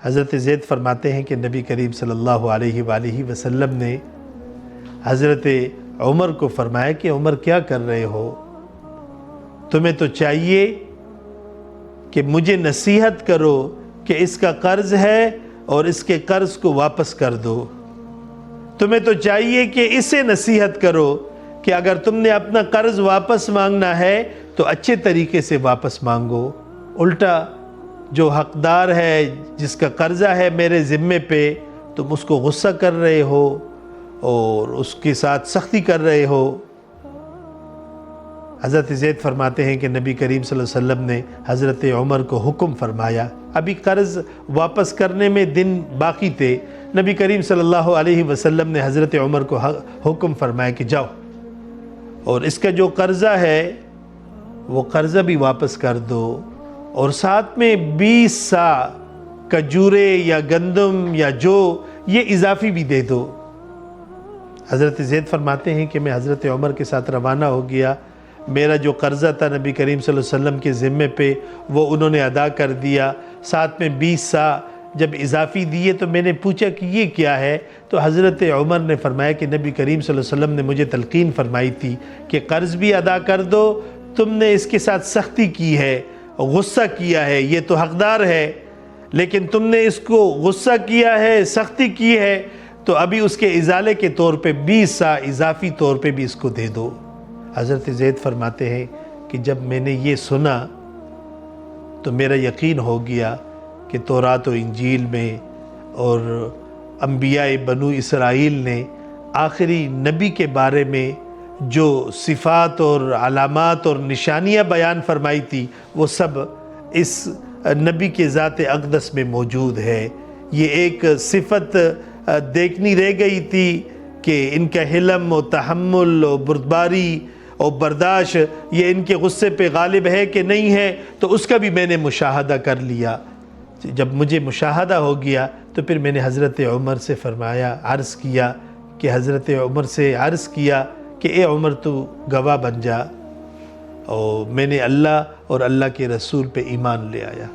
حضرت زید فرماتے ہیں کہ نبی کریم صلی اللہ علیہ وآلہ وسلم نے حضرت عمر کو فرمایا کہ عمر کیا کر رہے ہو؟ تمہیں تو چاہیے کہ مجھے نصیحت کرو کہ اس کا قرض ہے اور اس کے قرض کو واپس کر دو۔ تمہیں تو چاہیے کہ اسے نصیحت کرو کہ اگر تم نے اپنا قرض واپس مانگنا ہے تو اچھے طریقے سے واپس مانگو، الٹا جو حقدار ہے، جس کا قرضہ ہے میرے ذمے پہ، تم اس کو غصہ کر رہے ہو اور اس کے ساتھ سختی کر رہے ہو۔ حضرت زید فرماتے ہیں کہ نبی کریم صلی اللہ علیہ وسلم نے حضرت عمر کو حکم فرمایا، ابھی قرض واپس کرنے میں دن باقی تھے، نبی کریم صلی اللہ علیہ وسلم نے حضرت عمر کو حکم فرمایا کہ جاؤ اور اس کا جو قرضہ ہے وہ قرضہ بھی واپس کر دو، اور ساتھ میں 20 سا کھجورے یا گندم یا جو یہ اضافی بھی دے دو۔ حضرت زید فرماتے ہیں کہ میں حضرت عمر کے ساتھ روانہ ہو گیا، میرا جو قرضہ تھا نبی کریم صلی اللہ علیہ وسلم کے ذمے پہ وہ انہوں نے ادا کر دیا، ساتھ میں 20 سا جب اضافی دیے تو میں نے پوچھا کہ یہ کیا ہے؟ تو حضرت عمر نے فرمایا کہ نبی کریم صلی اللہ علیہ وسلم نے مجھے تلقین فرمائی تھی کہ قرض بھی ادا کر دو، تم نے اس کے ساتھ سختی کی ہے، غصہ کیا ہے، یہ تو حقدار ہے، لیکن تم نے اس کو غصہ کیا ہے، سختی کی ہے، تو ابھی اس کے ازالے کے طور پہ 20 سا اضافی طور پہ بھی اس کو دے دو۔ حضرت زید فرماتے ہیں کہ جب میں نے یہ سنا تو میرا یقین ہو گیا کہ تورات و انجیل میں اور انبیاء بنو اسرائیل نے آخری نبی کے بارے میں جو صفات اور علامات اور نشانیاں بیان فرمائی تھی وہ سب اس نبی کے ذات اقدس میں موجود ہے۔ یہ ایک صفت دیکھنی رہ گئی تھی کہ ان کا حلم و تحمل و بردباری اور برداشت یہ ان کے غصے پہ غالب ہے کہ نہیں ہے، تو اس کا بھی میں نے مشاہدہ کر لیا۔ جب مجھے مشاہدہ ہو گیا تو پھر میں نے حضرت عمر سے فرمایا، عرض کیا کہ اے عمر تو گواہ بن جا، اور میں نے اللہ اور اللہ کے رسول پہ ایمان لے آیا۔